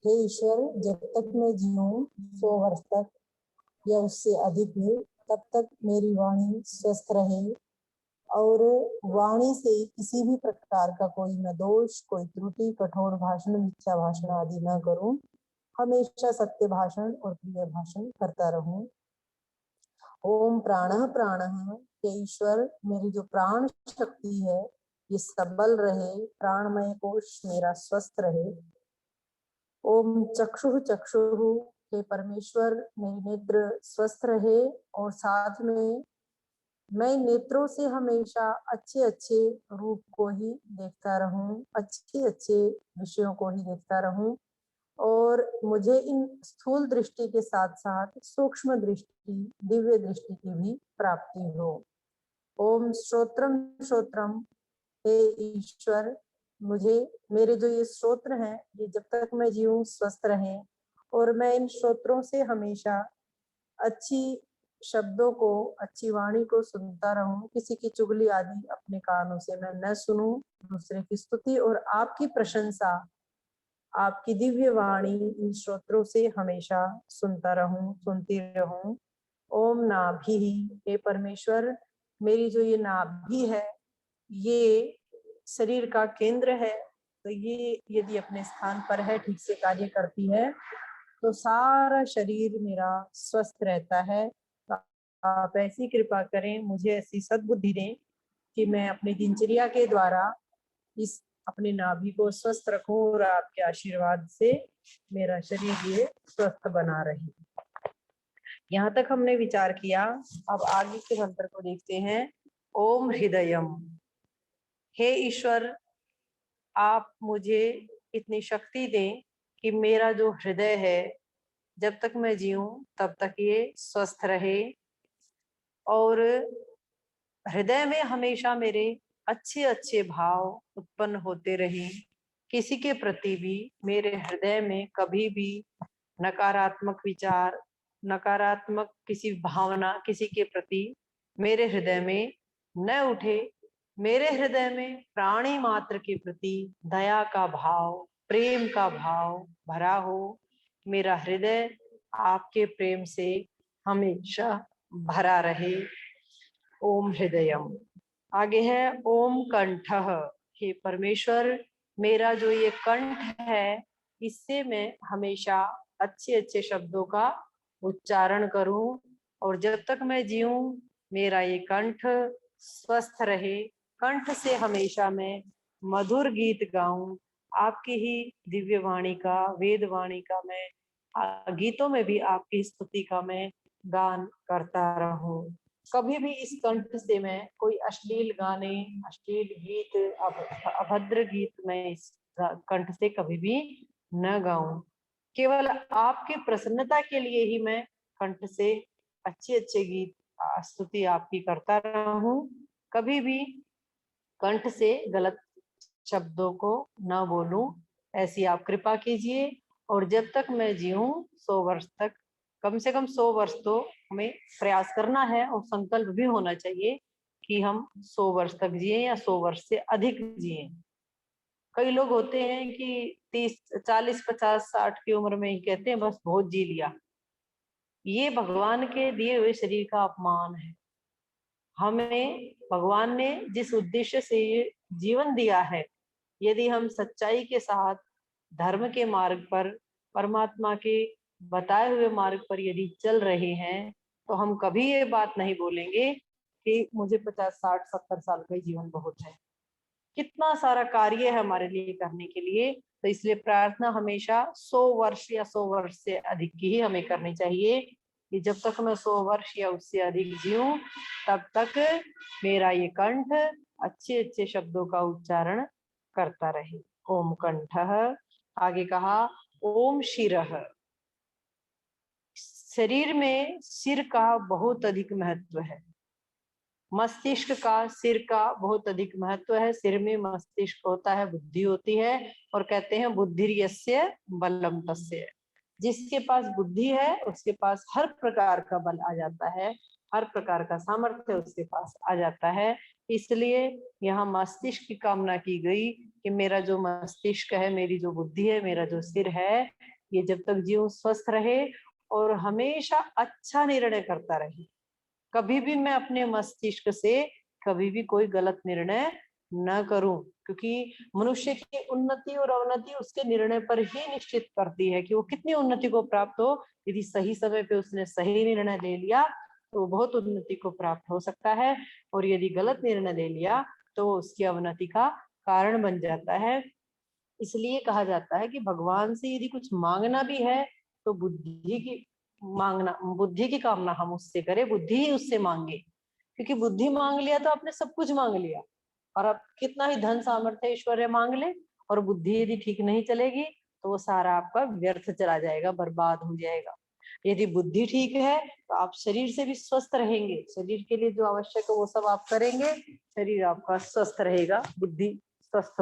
हे ईश्वर, जब तक मैं जीऊँ 100 वर्ष तक या उससे अधिक भी, तब तक मेरी वाणी स्वस्थ रहे और वाणी से किसी भी प्रकार का कोई न दोष, कोई त्रुटि, कठोर भाषण, मिथ्या भाषण आदि न करूं। हमेशा सत्य भाषण और प्रिय भाषण करता रहूं। ओम प्राणः प्राणः, हे ईश्वर, मेरी जो प्राण शक्ति है ये सबल रहे, प्राणमय कोश मेरा स्वस्थ रहे। ओम चक्षुः चक्षुः, हे परमेश्वर, मेरे नेत्र स्वस्थ रहे और साथ में मैं नेत्रों से हमेशा अच्छे अच्छे रूप को ही देखता रहूं, अच्छे अच्छे विषयों को ही देखता रहूं और मुझे इन स्थूल दृष्टि के साथ साथ सूक्ष्म दृष्टि, दिव्य दृष्टि की भी प्राप्ति हो। ओम श्रोत्रम श्रोत्रम, हे ईश्वर, मुझे मेरे जो ये श्रोत्र हैं ये जब तक मैं जीऊं स्वस्थ रहें और मैं इन श्रोत्रों से हमेशा अच्छी शब्दों को, अच्छी वाणी को सुनता रहूं। किसी की चुगली आदि अपने कानों से मैं न सुनूं। दूसरे की स्तुति और आपकी प्रशंसा, आपकी दिव्य वाणी इन श्रोत्रों से हमेशा सुनता रहूं, सुनती रहूं। ओम नाभि, हे परमेश्वर, मेरी जो ये नाभि है ये शरीर का केंद्र है, तो ये यदि अपने स्थान पर है, ठीक से कार्य करती है, तो सारा शरीर मेरा स्वस्थ रहता है। तो आप ऐसी कृपा करें, मुझे ऐसी सद्बुद्धि दें कि मैं अपनी दिनचर्या के द्वारा इस अपने नाभि को स्वस्थ रखूं और आपके आशीर्वाद से मेरा शरीर ये स्वस्थ बना रहे। यहाँ तक हमने विचार किया। अब आगे के मंत्र को देखते हैं। ओम हृदयम, हे ईश्वर, आप मुझे इतनी शक्ति दें कि मेरा जो हृदय है जब तक मैं जीऊं तब तक ये स्वस्थ रहे और हृदय में हमेशा मेरे अच्छे अच्छे भाव उत्पन्न होते रहे। किसी के प्रति भी मेरे हृदय में कभी भी नकारात्मक विचार, नकारात्मक किसी भावना किसी के प्रति मेरे हृदय में न उठे। मेरे हृदय में प्राणी मात्र के प्रति दया का भाव, प्रेम का भाव भरा हो। मेरा हृदय आपके प्रेम से हमेशा भरा रहे। ओम हृदयम। आगे है ओम कंठः, हे परमेश्वर, मेरा जो ये कंठ है इससे मैं हमेशा अच्छे अच्छे शब्दों का उच्चारण करूं और जब तक मैं जीऊं मेरा ये कंठ स्वस्थ रहे। कंठ से हमेशा मैं मधुर गीत गाऊं, आपकी ही दिव्य वाणी का, वेद वाणी का मैं गीतों में भी आपकी स्तुति का मैं गान करता रहूं। कभी भी इस कंठ से मैं कोई अश्लील गाने, अश्लील गीत, अभद्र गीत मैं इस कंठ से कभी भी न गाऊं। केवल आपकी प्रसन्नता के लिए ही मैं कंठ से अच्छे अच्छे गीत, स्तुति आपकी करता रहूं। कभी भी कंठ से गलत शब्दों को न बोलूं, ऐसी आप कृपा कीजिए। और जब तक मैं जीऊं 100 वर्ष तक, कम से कम 100 वर्ष तो हमें प्रयास करना है और संकल्प भी होना चाहिए कि हम 100 वर्ष तक जिए या 100 वर्ष से अधिक जिए। कई लोग होते हैं कि 30, 40, 50, 60 की उम्र में ही कहते हैं बस बहुत जी लिया। ये भगवान के दिए हुए शरीर का अपमान है। हमें भगवान ने जिस उद्देश्य से ये जीवन दिया है, यदि हम सच्चाई के साथ धर्म के मार्ग पर, परमात्मा के बताए हुए मार्ग पर यदि चल रहे हैं, तो हम कभी ये बात नहीं बोलेंगे कि मुझे 50, 60, 70 साल का जीवन बहुत है। कितना सारा कार्य है हमारे लिए करने के लिए। तो इसलिए प्रार्थना हमेशा 100 वर्ष या 100 वर्ष से अधिक की ही हमें करनी चाहिए कि जब तक मैं 100 वर्ष या उससे अधिक जीऊं तब तक मेरा ये कंठ अच्छे अच्छे शब्दों का उच्चारण करता रहे। ओम कंठः। आगे कहा ओम शिरः। शरीर में सिर का बहुत अधिक महत्व है। मस्तिष्क का, सिर का बहुत अधिक महत्व है। सिर में मस्तिष्क होता है, बुद्धि होती है और कहते हैं बुद्धिर्यस्य बलम तस्य। जिसके पास बुद्धि है उसके पास हर प्रकार का बल आ जाता है, हर प्रकार का सामर्थ्य उसके पास आ जाता है। इसलिए यहाँ मस्तिष्क की कामना की गई कि मेरा जो मस्तिष्क है, मेरी जो बुद्धि है, मेरा जो सिर है, ये जब तक जीव स्वस्थ रहे और हमेशा अच्छा निर्णय करता रहे। कभी भी मैं अपने मस्तिष्क से कभी भी कोई गलत निर्णय न करूं, क्योंकि मनुष्य की उन्नति और अवनति उसके निर्णय पर ही निश्चित करती है कि वो कितनी उन्नति को प्राप्त हो। यदि सही समय पे उसने सही निर्णय ले लिया तो वो बहुत उन्नति को प्राप्त हो सकता है, और यदि गलत निर्णय ले लिया तो वो उसकी अवनति का कारण बन जाता है। इसलिए कहा जाता है कि भगवान से यदि कुछ मांगना भी है तो बुद्धि की कामना हम उससे करें, बुद्धि ही उससे मांगे, क्योंकि बुद्धि मांग लिया तो आपने सब कुछ मांग लिया। और आप कितना ही धन सामर्थ्य ऐश्वर्य मांग ले और बुद्धि यदि ठीक नहीं चलेगी तो वो सारा आपका व्यर्थ चला जाएगा, बर्बाद हो जाएगा। यदि बुद्धि ठीक है तो आप शरीर से भी स्वस्थ रहेंगे, शरीर के लिए जो आवश्यक है वो सब आप करेंगे, शरीर आपका स्वस्थ रहेगा। बुद्धि स्वस्थ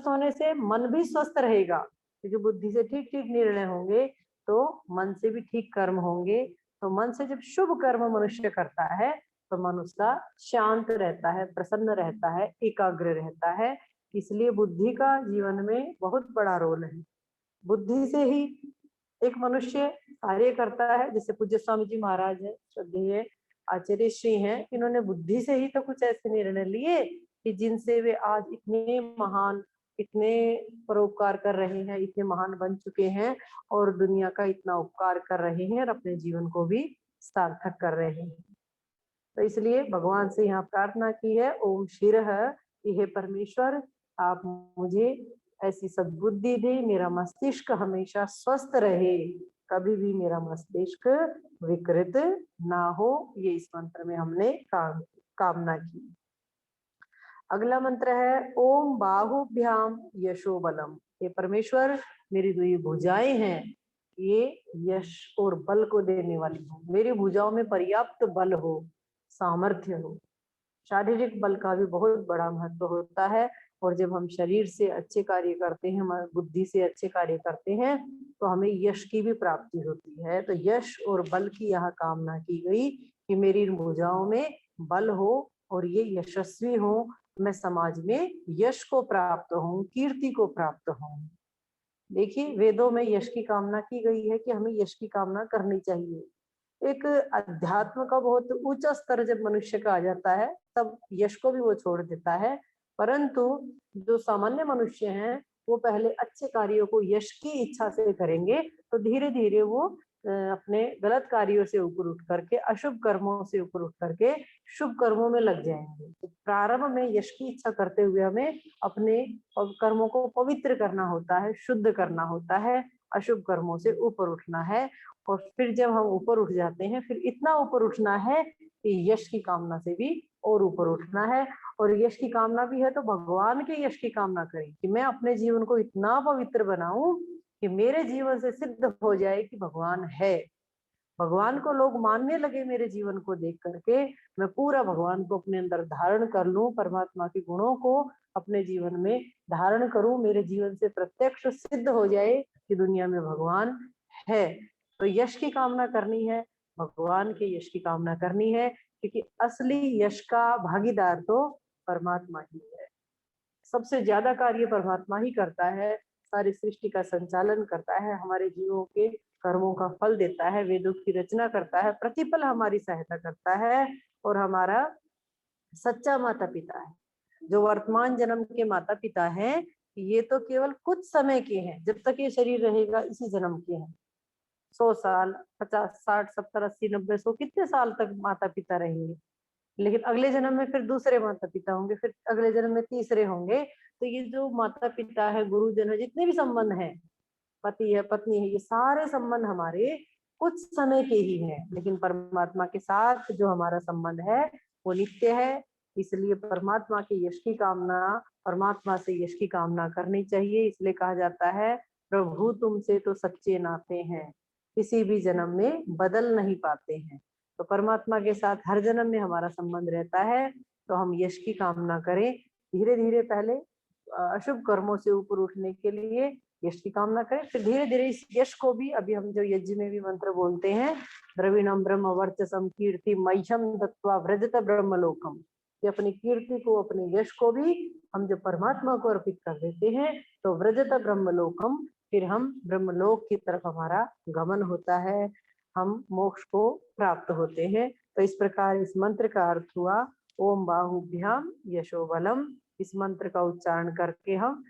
होने से मन भी स्वस्थ रहेगा, क्योंकि बुद्धि से ठीक ठीक निर्णय होंगे तो मन से भी ठीक कर्म होंगे। तो मन से जब शुभ कर्म मनुष्य करता है तो मन उसका शांत रहता है, प्रसन्न रहता है, एकाग्र रहता है। इसलिए बुद्धि का जीवन में बहुत बड़ा रोल है। बुद्धि से ही एक मनुष्य कार्य करता है। जैसे पूज्य स्वामी जी महाराज है, श्रद्धेय आचार्य श्री हैं, इन्होंने बुद्धि से ही तो कुछ ऐसे निर्णय लिए कि जिनसे वे आज इतने महान, इतने परोपकार कर रहे हैं, इतने महान बन चुके हैं और दुनिया का इतना उपकार कर रहे हैं और अपने जीवन को भी सार्थक कर रहे हैं। तो इसलिए भगवान से यहाँ प्रार्थना की है, ओम शिरः, कि हे परमेश्वर आप मुझे ऐसी सद्बुद्धि दे, मेरा मस्तिष्क हमेशा स्वस्थ रहे, कभी भी मेरा मस्तिष्क विकृत ना हो। ये इस मंत्र में हमने कामना की। अगला मंत्र है ओम बाहुभ्याम यशो बलम। ये परमेश्वर मेरी जो ये भुजाएं हैं ये यश और बल को देने वाली हो, मेरी भुजाओं में पर्याप्त बल हो, सामर्थ्य हो। शारीरिक बल का भी बहुत बड़ा महत्व होता है, और जब हम शरीर से अच्छे कार्य करते हैं, बुद्धि से अच्छे कार्य करते हैं तो हमें यश की भी प्राप्ति होती है। तो यश और बल की यहाँ कामना की गई कि मेरी भुजाओं में बल हो और ये यशस्वी हो, मैं समाज में यश को प्राप्त हूँ, कीर्ति को प्राप्त हूँ। देखिए वेदों में यश की कामना की गई है कि हमें यश की कामना करनी चाहिए। एक अध्यात्म का बहुत ऊंचा स्तर जब मनुष्य का आ जाता है तब यश को भी वो छोड़ देता है, परंतु जो सामान्य मनुष्य हैं वो पहले अच्छे कार्यों को यश की इच्छा से करेंगे तो धीरे धीरे वो अपने गलत कार्यों से ऊपर उठ करके, अशुभ कर्मों से ऊपर उठ करके शुभ कर्मों में लग जाएंगे। तो प्रारंभ में यश की इच्छा करते हुए हमें अपने कर्मों को पवित्र करना होता है, शुद्ध करना होता है, अशुभ कर्मों से ऊपर उठना है। और फिर जब हम ऊपर उठ जाते हैं फिर इतना ऊपर उठना है कि यश की कामना से भी और ऊपर उठना है। और यश की कामना भी है तो भगवान के यश की कामना करें कि मैं अपने जीवन को इतना पवित्र बनाऊं कि मेरे जीवन से सिद्ध हो जाए कि भगवान है, भगवान को लोग मानने लगे मेरे जीवन को देख करके, मैं पूरा भगवान को अपने अंदर धारण कर लूं, परमात्मा के गुणों को अपने जीवन में धारण करूं, मेरे जीवन से प्रत्यक्ष सिद्ध हो जाए कि दुनिया में भगवान है। तो यश की कामना करनी है, भगवान के यश की कामना करनी है, क्योंकि असली यश का भागीदार तो परमात्मा ही है। सबसे ज्यादा कार्य परमात्मा ही करता है, सारी सृष्टि का संचालन करता है, हमारे जीवों के कर्मों का फल देता है, वेदों की रचना करता है, प्रतिपल हमारी सहायता करता है और हमारा सच्चा माता पिता है। जो वर्तमान जन्म के माता पिता हैं ये तो केवल कुछ समय के हैं, जब तक ये शरीर रहेगा इसी जन्म के हैं। 100 साल, 50, 60, 70, 80, 90, 100 कितने साल तक माता पिता रहेंगे, लेकिन अगले जन्म में फिर दूसरे माता पिता होंगे, फिर अगले जन्म में तीसरे होंगे। तो ये जो माता पिता है, गुरुजन है, जितने भी संबंध हैं, पति है, पत्नी है, ये सारे संबंध हमारे कुछ समय के ही हैं, लेकिन परमात्मा के साथ जो हमारा संबंध है वो नित्य है। इसलिए परमात्मा के यश की कामना, परमात्मा से यश की कामना करनी चाहिए। इसलिए कहा जाता है प्रभु तुमसे तो सच्चे नाते हैं, किसी भी जन्म में बदल नहीं पाते हैं। तो परमात्मा के साथ हर जन्म में हमारा संबंध रहता है, तो हम यश की कामना करें। धीरे धीरे पहले अशुभ कर्मों से ऊपर उठने के लिए यश की कामना करें, फिर धीरे धीरे इस यश को भी, अभी हम जो यज्ञ में भी मंत्र बोलते हैं, द्रविणम ब्रह्म वर्चसम कीर्ति मह्यम दत्वा व्रजत ब्रह्मलोकम, कि अपनी कीर्ति को, अपने यश को भी हम जब परमात्मा को अर्पित कर देते हैं तो व्रजत ब्रह्मलोकम, फिर हम ब्रह्मलोक की तरफ हमारा गमन होता है, हम मोक्ष को प्राप्त होते हैं। तो इस प्रकार इस मंत्र का अर्थ हुआ ओम बाहुभ्याम यशो बलम। इस मंत्र का उच्चारण करके हम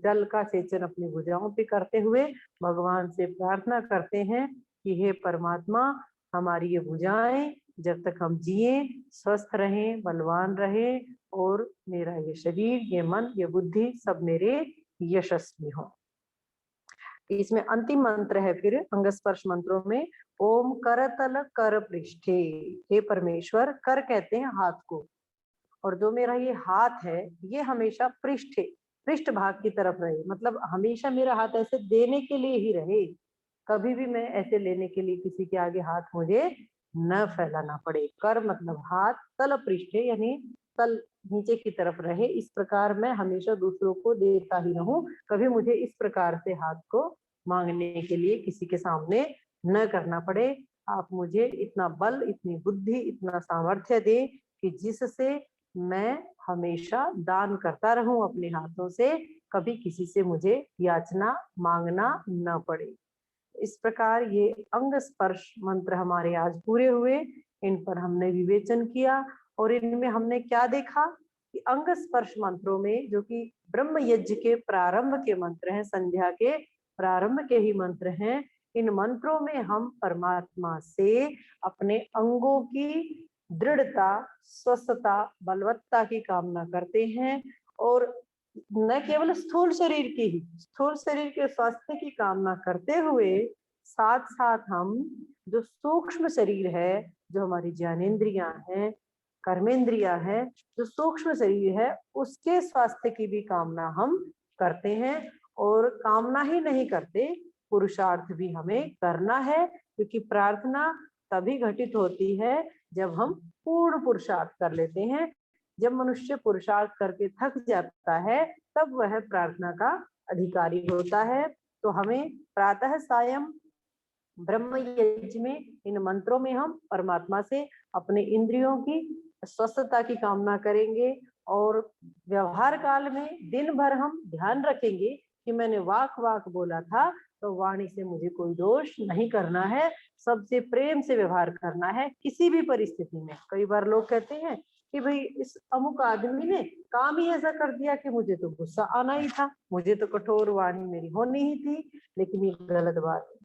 जल का सेचन अपनी भुजाओं पे करते हुए भगवान से प्रार्थना करते हैं कि हे परमात्मा, हमारी ये भुजाएं जब तक हम जिए स्वस्थ रहें, बलवान रहें, और मेरा ये शरीर, ये मन, ये बुद्धि सब मेरे यशस्वी हो। इसमें अंतिम मंत्र है फिर अंगस्पर्श मंत्रों में ओम करतल कर पृष्ठे। हे परमेश्वर, कर कहते हैं हाथ को, और जो मेरा ये हाथ है ये हमेशा पृष्ठ भाग की तरफ रहे, मतलब हमेशा मेरा हाथ ऐसे देने के लिए ही रहे, कभी भी मैं ऐसे लेने के लिए किसी के आगे हाथ मुझे न फैलाना पड़े। कर मतलब हाथ, तल पृष्ठे यानी तल नीचे की तरफ रहे, इस प्रकार मैं हमेशा दूसरों को देता ही रहूं, कभी मुझे इस प्रकार से हाथ को मांगने के लिए किसी के सामने न करना पड़े। आप मुझे इतना बल, इतनी बुद्धि, इतना सामर्थ्य दे कि जिससे मैं हमेशा दान करता रहूं अपने हाथों से, कभी किसी से मुझे याचना मांगना न पड़े। इस प्रकार ये अंग स्पर्श मंत्र हमारे आज पूरे हुए, इन पर हमने विवेचन किया और इनमें हमने क्या देखा कि अंग स्पर्श मंत्रों में, जो कि ब्रह्म यज्ञ के प्रारंभ के मंत्र हैं, संध्या के प्रारंभ के ही मंत्र हैं, इन मंत्रों में हम परमात्मा से अपने अंगों की दृढ़ता, स्वस्थता, बलवत्ता की कामना करते हैं, और न केवल स्थूल शरीर की ही, स्थूल शरीर के स्वास्थ्य की कामना करते हुए साथ साथ हम जो सूक्ष्म शरीर है, जो हमारी ज्ञानेंद्रियां हैं, कर्मेंद्रियां हैं, जो सूक्ष्म शरीर है उसके स्वास्थ्य की भी कामना हम करते हैं। और कामना ही नहीं करते, पुरुषार्थ भी हमें करना है, क्योंकि प्रार्थना तभी घटित होती है जब हम पूर्ण पुरुषार्थ कर लेते हैं। जब मनुष्य पुरुषार्थ करके थक जाता है तब वह प्रार्थना का अधिकारी होता है। तो हमें प्रातः सायं ब्रह्म यज्ञ में, इन मंत्रों में हम परमात्मा से अपने इंद्रियों की स्वस्थता की कामना करेंगे, और व्यवहार काल में दिन भर हम ध्यान रखेंगे कि मैंने वाक वाक बोला था, तो वाणी से मुझे कोई दोष नहीं करना है, सबसे प्रेम से व्यवहार करना है किसी भी परिस्थिति में। कई बार लोग कहते हैं कि भाई इस अमुक आदमी ने काम ही ऐसा कर दिया कि मुझे तो गुस्सा आना ही था, मुझे तो कठोर वाणी मेरी होनी ही थी। लेकिन ये गलत बात है।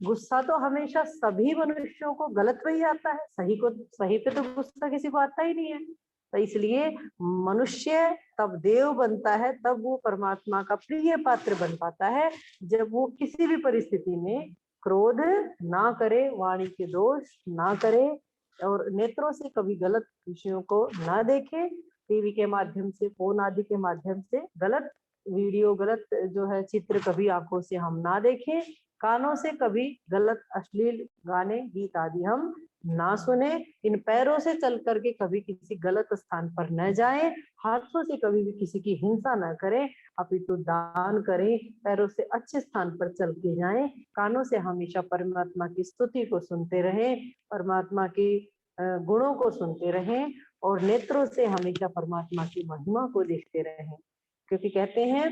गुस्सा तो हमेशा सभी मनुष्यों को गलत पे ही आता है, सही पे तो गुस्सा किसी को आता ही नहीं है। तो इसलिए मनुष्य तब देव बनता है, तब वो परमात्मा का प्रिय पात्र बन पाता है जब वो किसी भी परिस्थिति में क्रोध ना करे, वाणी के दोष ना करे, और नेत्रों से कभी गलत विषयों को ना देखे, टीवी के माध्यम से, फोन आदि के माध्यम से गलत वीडियो, गलत जो है चित्र कभी आंखों से हम ना देखें, कानों से कभी गलत अश्लील गाने, गीत आदि हम ना सुने, इन पैरों से चल करके कभी किसी गलत स्थान पर न जाएं, हाथों से कभी भी किसी की हिंसा न करें, अपितु दान करें, पैरों से अच्छे स्थान पर चल के जाएं, कानों से हमेशा परमात्मा की स्तुति को सुनते रहें, परमात्मा की गुणों को सुनते रहें, और नेत्रों से हमेशा परमात्मा की महिमा को देखते रहें। क्योंकि कहते हैं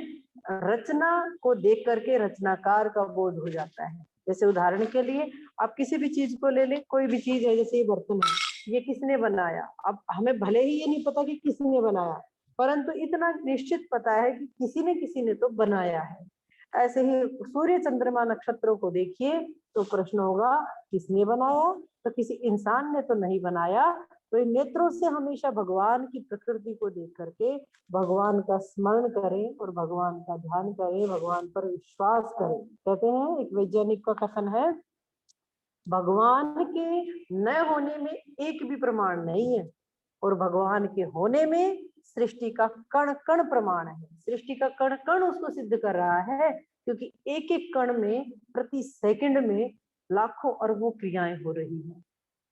रचना को देख करके रचनाकार का बोध हो जाता है। जैसे उदाहरण के लिए आप किसी भी चीज को ले लें, कोई भी चीज है, जैसे ये बर्तन है, ये किसने बनाया? अब हमें भले ही ये नहीं पता कि किसने बनाया, परंतु इतना निश्चित पता है कि किसी ने तो बनाया है। ऐसे ही सूर्य, चंद्रमा, नक्षत्रों को देखिए तो प्रश्न होगा किसने बनाया? तो किसी इंसान ने तो नहीं बनाया। तो इन नेत्रों से हमेशा भगवान की प्रकृति को देख करके भगवान का स्मरण करें और भगवान का ध्यान करें, भगवान पर विश्वास करें। कहते हैं, एक वैज्ञानिक का कथन है, भगवान के न होने में एक भी प्रमाण नहीं है, और भगवान के होने में सृष्टि का कण कण प्रमाण है। सृष्टि का कण कण उसको सिद्ध कर रहा है, क्योंकि एक एक कण में प्रति सेकंड में लाखों अरबों क्रियाएं हो रही हैं।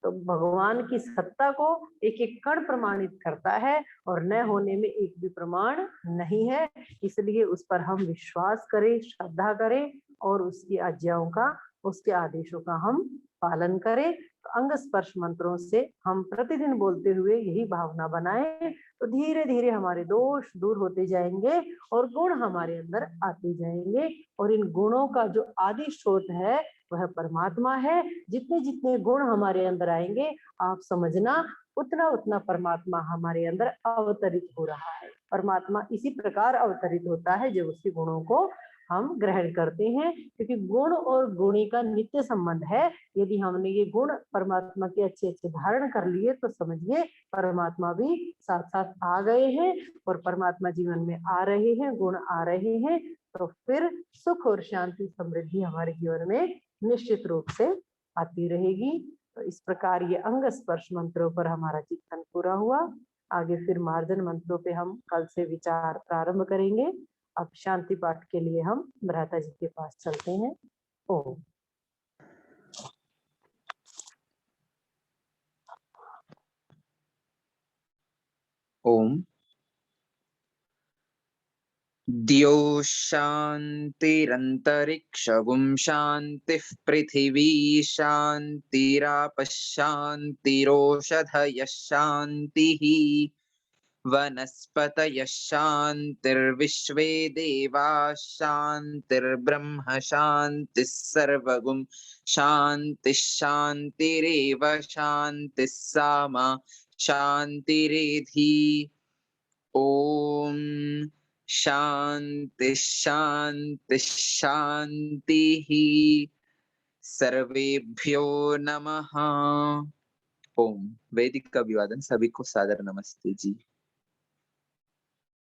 तो भगवान की सत्ता को एक एक कण प्रमाणित करता है, और न होने में एक भी प्रमाण नहीं है। इसलिए उस पर हम विश्वास करें, श्रद्धा करें, और उसकी आज्ञाओं का, उसके आदेशों का हम पालन करें। अंग स्पर्श मंत्रों से हम प्रतिदिन बोलते हुए यही भावना बनाएं तो धीरे धीरे हमारे दोष दूर होते जाएंगे और गुण हमारे अंदर आते जाएंगे। और इन गुणों का जो आदि स्रोत है वह परमात्मा है। जितने जितने गुण हमारे अंदर आएंगे आप समझना उतना उतना परमात्मा हमारे अंदर अवतरित हो रहा है। परमात्मा इसी प्रकार अवतरित होता है जब उसके गुणों को हम ग्रहण करते हैं, क्योंकि गुण और गुणी का नित्य संबंध है। यदि हमने ये गुण परमात्मा के अच्छे अच्छे धारण कर लिए तो समझिए परमात्मा भी साथ साथ आ गए हैं और परमात्मा जीवन में आ रहे हैं, गुण आ रहे हैं, तो फिर सुख और शांति समृद्धि हमारे जीवन में निश्चित रूप से आती रहेगी। तो इस प्रकार ये अंग स्पर्श मंत्रों पर हमारा चिंतन पूरा हुआ। आगे फिर मार्जन मंत्रों पे हम कल से विचार प्रारंभ करेंगे। अब शांति पाठ के लिए हम भ्राता जी के पास चलते हैं। ओम। ओम। द्यौ शान्तिरन्तरिक्षगुं शान्तिः पृथिवी शान्तिरापः शान्तिरोषधयः शान्तिः वनस्पतयः शान्तिर्विश्वे देवाः शान्तिर्ब्रह्म शान्तिः सर्वगुं शान्तिः शान्तिरेव शान्तिः सामा शान्तिरेधि। ओम शांति शांति शांति ही। सर्वेभ्यो नमः। ओम। वैदिक अभिवादन। सभी को सादर नमस्ते जी।